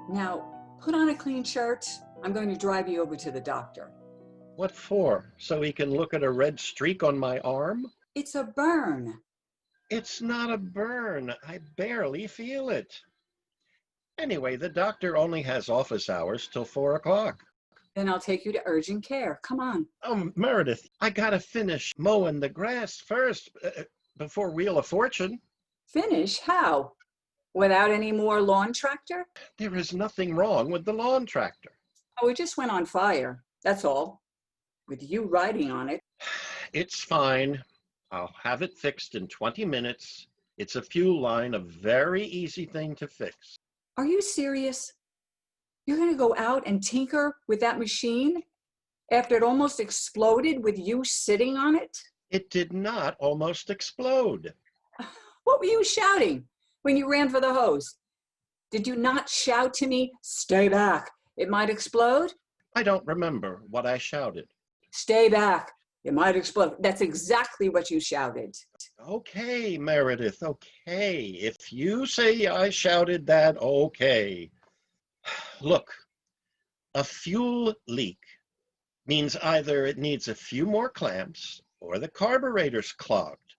Now, put on a clean shirt. I'm going to drive you over to the doctor. What for? So he can look at a red streak on my arm? It's a burn. It's not a burn. I barely feel it. Anyway, the doctor only has office hours till 4 o'clock. Then I'll take you to urgent care. Come on. Oh, Meredith, I gotta finish mowing the grass first before Wheel of Fortune. Finish? How? Without any more lawn tractor? There is nothing wrong with the lawn tractor. Oh, it just went on fire. That's all. With you riding on it. It's fine. I'll have it fixed in 20 minutes. It's a fuel line, a very easy thing to fix. Are you serious? You're going to go out and tinker with that machine after it almost exploded with you sitting on it? It did not almost explode. What were you shouting when you ran for the hose? Did you not shout to me, "Stay back, it might explode"? I don't remember what I shouted. Stay back, it might explode. That's exactly what you shouted. Okay, Meredith, okay. If you say I shouted that, okay. Look, a fuel leak means either it needs a few more clamps or the carburetor's clogged.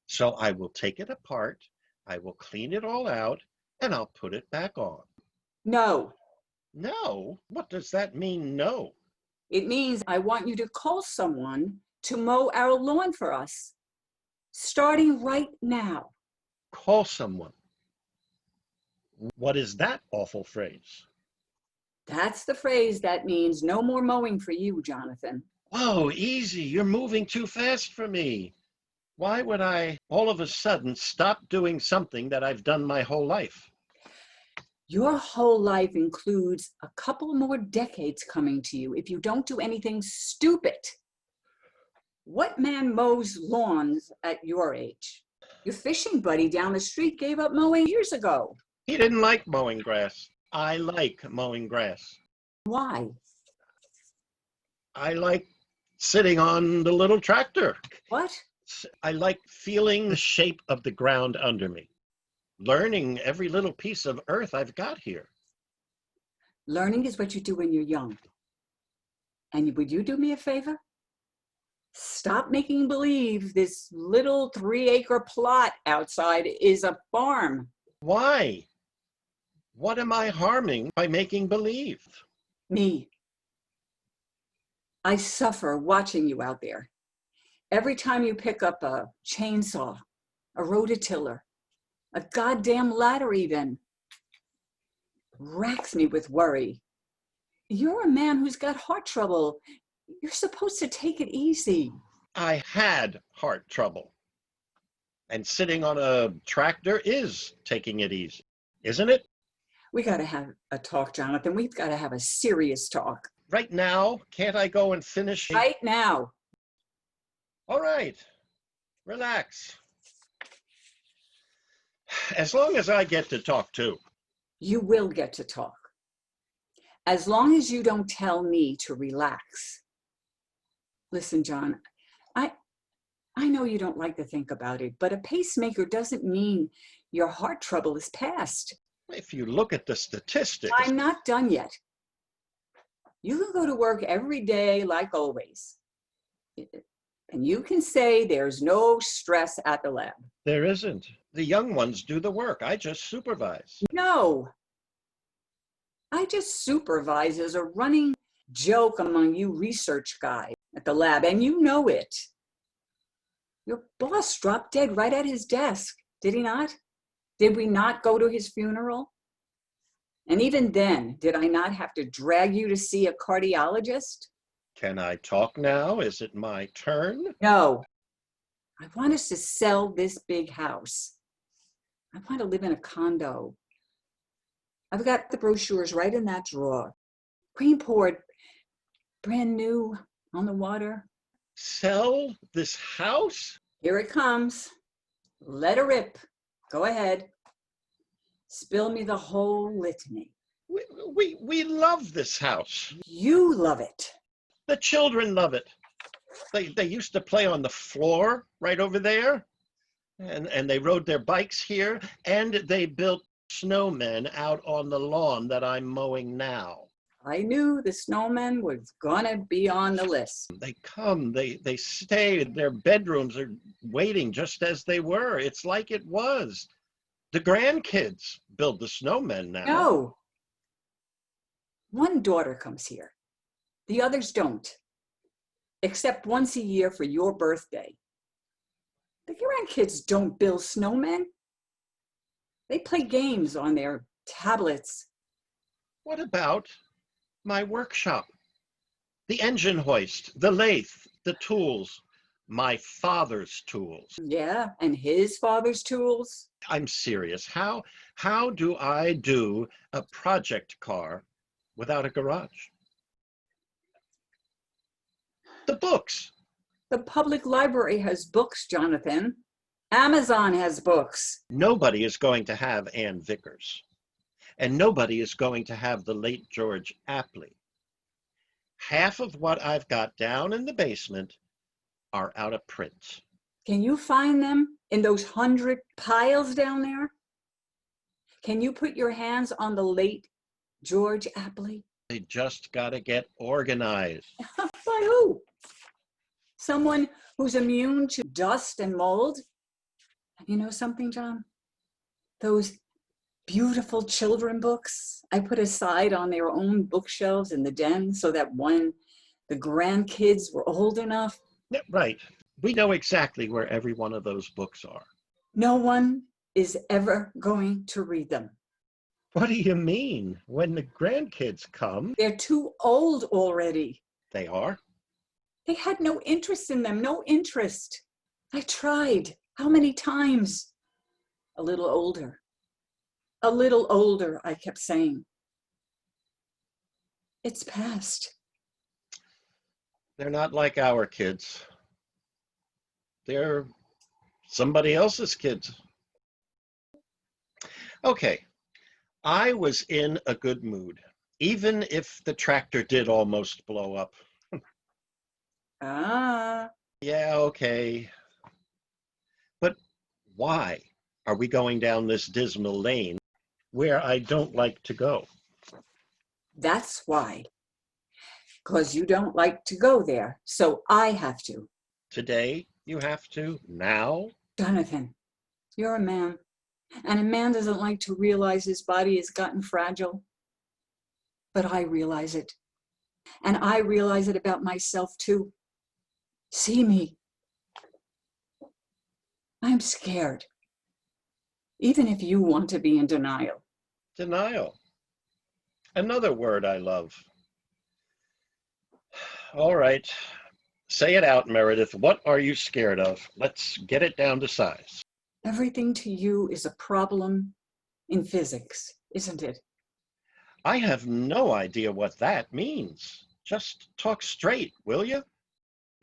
So I will take it apart, I will clean it all out, and I'll put it back on. No. No? What does that mean, no? It means I want you to call someone to mow our lawn for us, starting right now. Call someone. What is that awful phrase? That's the phrase that means no more mowing for you, Jonathan. Whoa, easy. You're moving too fast for me. Why would I all of a sudden stop doing something that I've done my whole life? Your whole life includes a couple more decades coming to you if you don't do anything stupid. What man mows lawns at your age? Your fishing buddy down the street gave up mowing years ago. He didn't like mowing grass. I like mowing grass. Why? I like sitting on the little tractor. What? I like feeling the shape of the ground under me, learning every little piece of earth I've got here. Learning is what you do when you're young. And would you do me a favor? Stop making believe this little 3-acre plot outside is a farm. Why? What am I harming by making believe? Me. I suffer watching you out there. Every time you pick up a chainsaw, a rototiller, a goddamn ladder even, racks me with worry. You're a man who's got heart trouble. You're supposed to take it easy. I had heart trouble. And sitting on a tractor is taking it easy, isn't it? We got to have a talk, Jonathan. We've got to have a serious talk. Right now? Can't I go and finish? Right now. All right. Relax. As long as I get to talk too. You will get to talk. As long as you don't tell me to relax. Listen, John, I know you don't like to think about it, but a pacemaker doesn't mean your heart trouble is past. If you look at the statistics. I'm not done yet. You can go to work every day like always. And you can say there's no stress at the lab. There isn't. The young ones do the work. I just supervise. No. I just supervise as a running joke among you research guys at the lab, and you know it. Your boss dropped dead right at his desk, did he not? Did we not go to his funeral? And even then, did I not have to drag you to see a cardiologist? Can I talk now? Is it my turn? No. I want us to sell this big house. I want to live in a condo. I've got the brochures right in that drawer. Cream poured, brand new, on the water. Sell this house? Here it comes. Let her rip. Go ahead. Spill me the whole litany. We love this house. You love it. The children love it. They used to play on the floor right over there. And they rode their bikes here. And they built snowmen out on the lawn that I'm mowing now. I knew the snowman was gonna be on the list. They come, they stay, their bedrooms are waiting just as they were. It's like it was. The grandkids build the snowmen now. No. One daughter comes here. The others don't. Except once a year for your birthday. The grandkids don't build snowmen. They play games on their tablets. What about my workshop? The engine hoist, the lathe, the tools, my father's tools. Yeah, and his father's tools. I'm serious. How do I do a project car without a garage? The books. The public library has books, Jonathan. Amazon has books. Nobody is going to have Ann Vickers. And nobody is going to have the late George Apley. Half of what I've got down in the basement are out of print. Can you find them in those 100 piles down there? Can you put your hands on the late George Apley? They just got to get organized. By who? Someone who's immune to dust and mold? And you know something, John? Those beautiful children books I put aside on their own bookshelves in the den so that when the grandkids were old enough. Yeah, right. We know exactly where every one of those books are. No one is ever going to read them. What do you mean? When the grandkids come, They're too old already. they are. They had no interest in them, no interest. I tried. How many times? A little older. A little older, I kept saying. It's past. They're not like our kids. They're somebody else's kids. Okay, I was in a good mood, even if the tractor did almost blow up. Ah, Yeah, okay. But why are we going down this dismal lane where I don't like to go? that's why. Because you don't like to go there, so I have to. Today, you have to. Now? Jonathan, you're a man, and a man doesn't like to realize his body has gotten fragile. But I realize it, and I realize it about myself too. See me. I'm scared, even if you want to be in denial. Denial. Another word I love. All right. Say it out, Meredith. What are you scared of? Let's get it down to size. Everything to you is a problem in physics, isn't it? I have no idea what that means. Just talk straight, will you?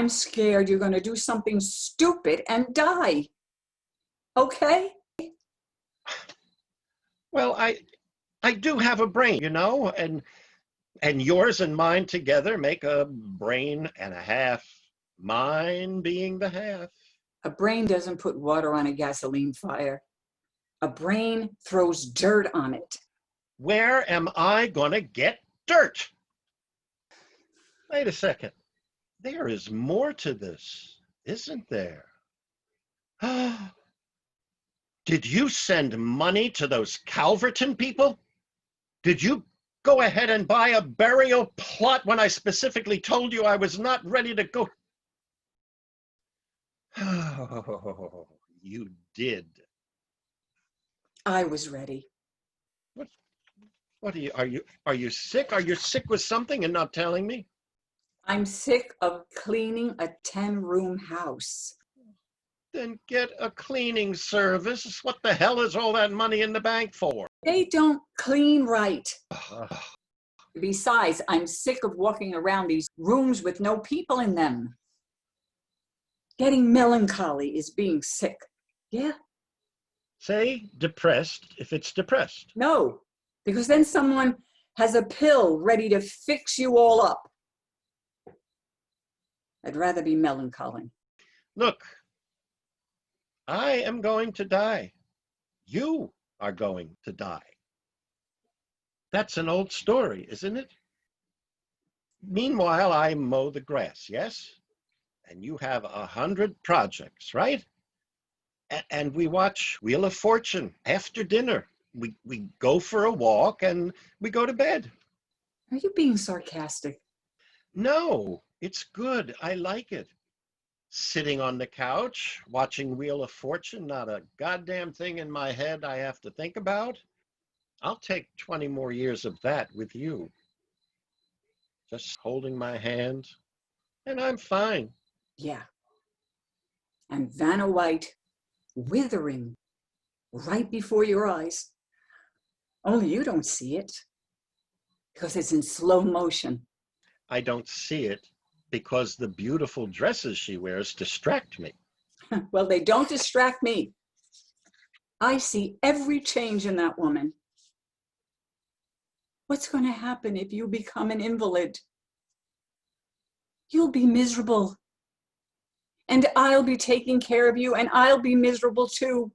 I'm scared you're going to do something stupid and die. Okay? Well, I do have a brain, you know, and yours and mine together make a brain and a half. Mine being the half. A brain doesn't put water on a gasoline fire. A brain throws dirt on it. Where am I gonna get dirt? Wait a second. There is more to this, isn't there? Did you send money to those Calverton people? Did you go ahead and buy a burial plot when I specifically told you I was not ready to go? Oh, you did. I was ready. What are you sick? Are you sick with something and not telling me? I'm sick of cleaning a 10-room house. Then get a cleaning service. What the hell is all that money in the bank for? They don't clean right. Besides, I'm sick of walking around these rooms with no people in them. Getting melancholy is being sick. Yeah? Say depressed if it's depressed. No, because then someone has a pill ready to fix you all up. I'd rather be melancholy. Look, I am going to die. You are going to die. That's an old story, isn't it? Meanwhile, I mow the grass, yes? And you have 100 projects, right? And we watch Wheel of Fortune after dinner. We go for a walk and we go to bed. Are you being sarcastic? No, it's good. I like it. Sitting on the couch, watching Wheel of Fortune, not a goddamn thing in my head I have to think about. I'll take 20 more years of that with you. Just holding my hand, and I'm fine. Yeah. And Vanna White withering right before your eyes. Only you don't see it because it's in slow motion. I don't see it because the beautiful dresses she wears distract me. Well, they don't distract me. I see every change in that woman. What's going to happen if you become an invalid? You'll be miserable. And I'll be taking care of you, and I'll be miserable too.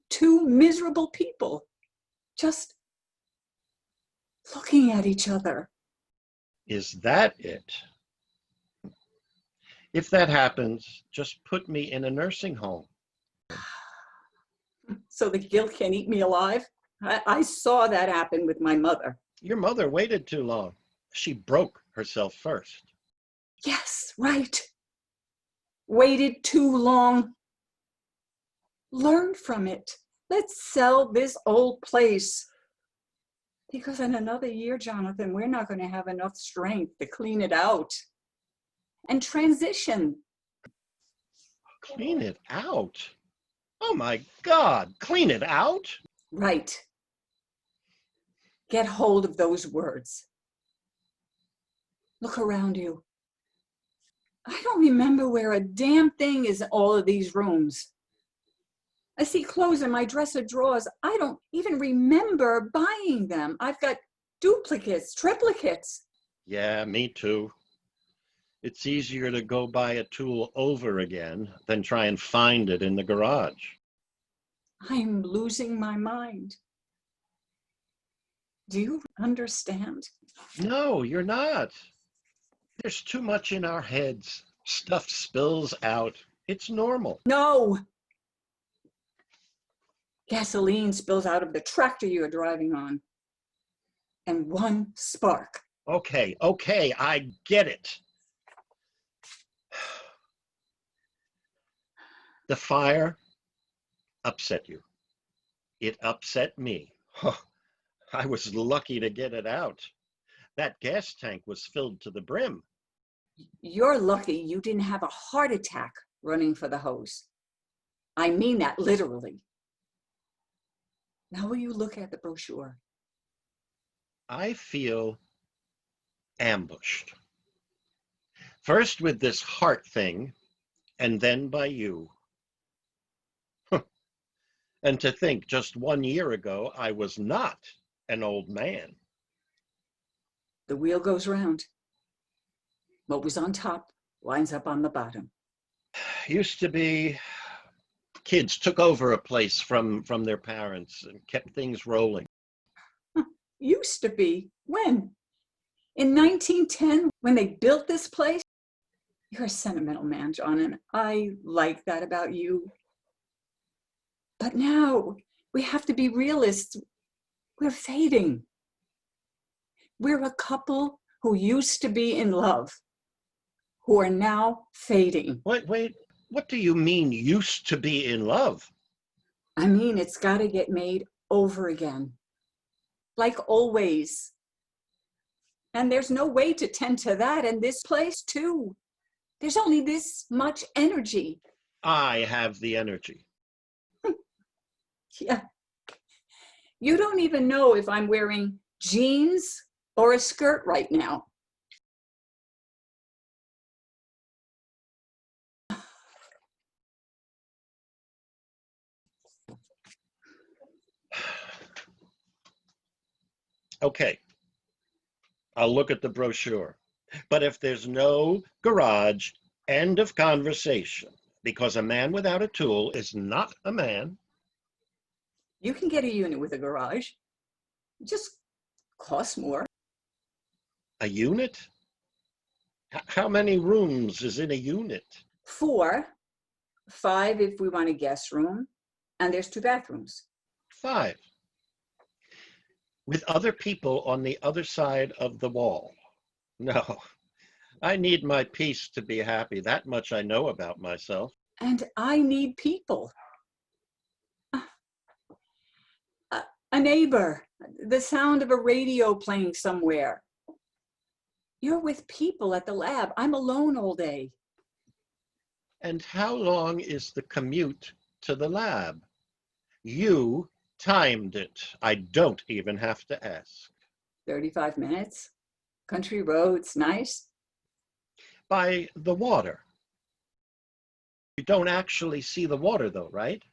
Two miserable people just looking at each other. Is that it? If that happens, just put me in a nursing home. So the guilt can eat me alive? I saw that happen with my mother. Your mother waited too long. She broke herself first. Yes, right. Waited too long. Learn from it. Let's sell this old place. Because in another year, Jonathan, we're not going to have enough strength to clean it out and transition. Clean it out? Oh my God, clean it out? Right. Get hold of those words. Look around you. I don't remember where a damn thing is in all of these rooms. I see clothes in my dresser drawers. I don't even remember buying them. I've got duplicates, triplicates. Yeah, me too. It's easier to go buy a tool over again than try and find it in the garage. I'm losing my mind. Do you understand? No, you're not. There's too much in our heads. Stuff spills out. It's normal. No. Gasoline spills out of the tractor you're driving on. And one spark. Okay, I get it. The fire upset you. It upset me. I was lucky to get it out. That gas tank was filled to the brim. You're lucky you didn't have a heart attack running for the hose. I mean that literally. Now will you look at the brochure? I feel ambushed. First with this heart thing, and then by you. And to think just 1 year ago, I was not an old man. The wheel goes round. What was on top winds up on the bottom. Used to be kids took over a place from their parents and kept things rolling. Used to be. When? In 1910, when they built this place? You're a sentimental man, John, and I like that about you. But now we have to be realists. We're fading. We're a couple who used to be in love, who are now fading. Wait, what do you mean used to be in love? I mean, it's got to get made over again, like always. And there's no way to tend to that in this place, too. There's only this much energy. I have the energy. Yeah. You don't even know if I'm wearing jeans or a skirt right now. Okay, I'll look at the brochure. But if there's no garage, end of conversation, because a man without a tool is not a man. You can get a unit with a garage. It just costs more. A unit? How many rooms is in a unit? 4, 5 if we want a guest room, and there's 2 bathrooms. 5. With other people on the other side of the wall. No, I need my peace to be happy. That much I know about myself. And I need people. A neighbor, the sound of a radio playing somewhere. You're with people at the lab. I'm alone all day. And how long is the commute to the lab? You timed it. I don't even have to ask. 35 minutes. Country roads, nice. By the water. You don't actually see the water though, right?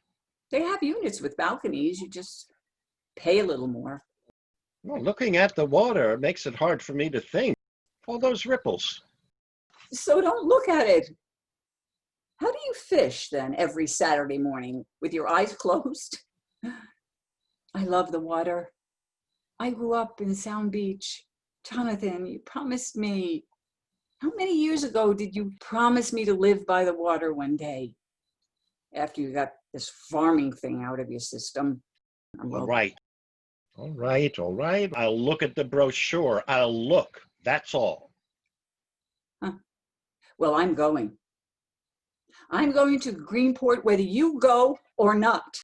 They have units with balconies. You just pay a little more. Well, looking at the water makes it hard for me to think. All those ripples. So don't look at it. How do you fish then every Saturday morning with your eyes closed? I love the water. I grew up in Sound Beach. Jonathan, you promised me. How many years ago did you promise me to live by the water one day? After you got this farming thing out of your system. All right. All right, all right. I'll look at the brochure. I'll look. That's all. Huh. Well, I'm going. I'm going to Greenport whether you go or not.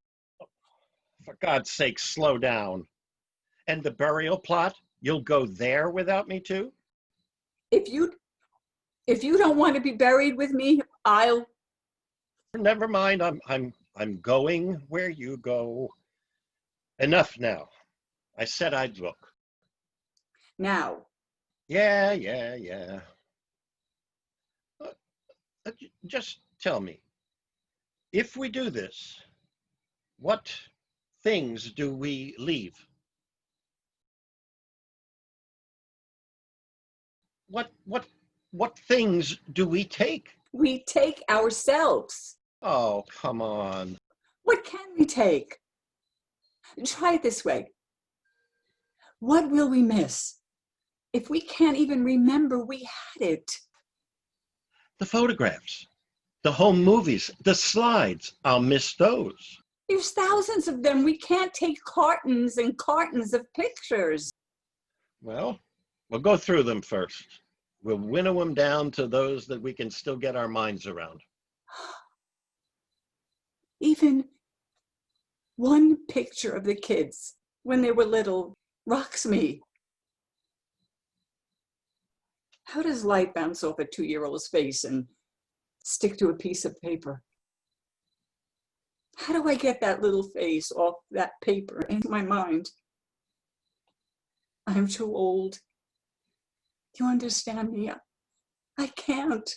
For God's sake, slow down. And the burial plot? You'll go there without me too? If you don't want to be buried with me, I'll. Never mind. I'm going where you go. Enough now. I said I'd look. Now. Yeah. Just tell me, if we do this, what things do we leave? What things do we take? We take ourselves. Oh, come on. What can we take? Try it this way. What will we miss if we can't even remember we had it? The photographs, the home movies, the slides. I'll miss those. There's thousands of them. We can't take cartons and cartons of pictures. Well, we'll go through them first. We'll winnow them down to those that we can still get our minds around. Even one picture of the kids when they were little rocks me. How does light bounce off a 2-year-old's face and stick to a piece of paper? How do I get that little face off that paper into my mind? I'm too old. Do you understand me? I can't.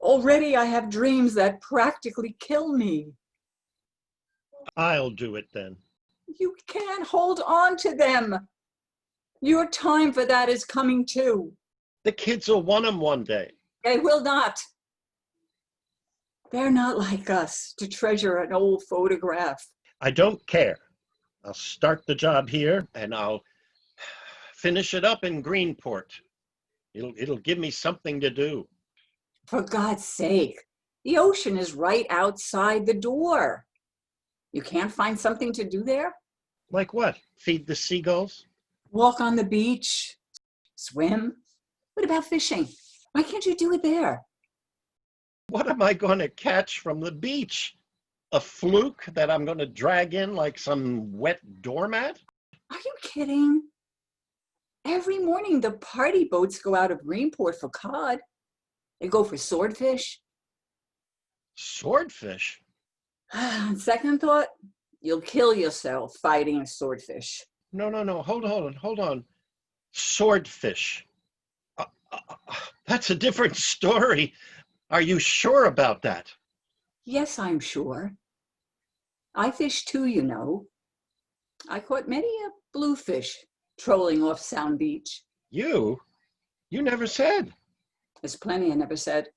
Already I have dreams that practically kill me. I'll do it then. You can't hold on to them. Your time for that is coming too. The kids will want them one day. They will not. They're not like us to treasure an old photograph. I don't care. I'll start the job here and I'll finish it up in Greenport. It'll give me something to do. For God's sake, the ocean is right outside the door. You can't find something to do there? Like what? Feed the seagulls? Walk on the beach? Swim? What about fishing? Why can't you do it there? What am I going to catch from the beach? A fluke that I'm going to drag in like some wet doormat? Are you kidding? Every morning the party boats go out of Greenport for cod. They go for swordfish. Swordfish? On second thought, you'll kill yourself fighting a swordfish. No. Hold on. Swordfish. That's a different story. Are you sure about that? Yes, I'm sure. I fish too, you know. I caught many a bluefish trolling off Sound Beach. You never said. There's plenty I never said.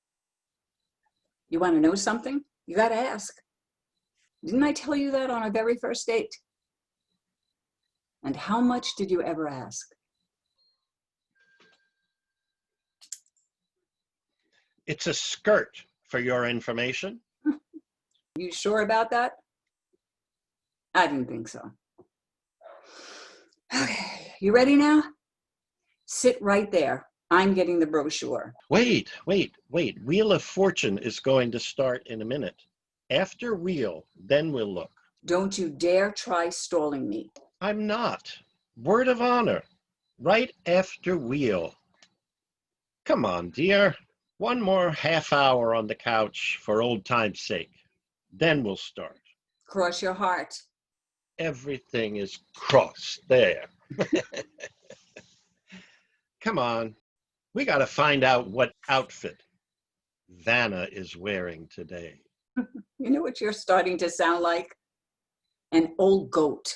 You want to know something? You got to ask. Didn't I tell you that on our very first date? And how much did you ever ask? It's a skirt, for your information. You sure about that? I didn't think so. Okay, you ready now? Sit right there. I'm getting the brochure. Wait. Wheel of Fortune is going to start in a minute. After Wheel, then we'll look. Don't you dare try stalling me. I'm not. Word of honor. Right after Wheel. Come on, dear. One more half hour on the couch for old time's sake. Then we'll start. Cross your heart. Everything is crossed there. Come on. We got to find out what outfit Vanna is wearing today. You know what you're starting to sound like? An old goat.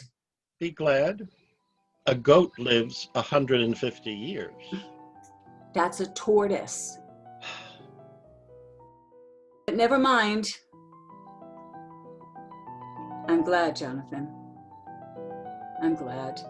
Be glad. A goat lives 150 years. That's a tortoise. But never mind. I'm glad, Jonathan. I'm glad.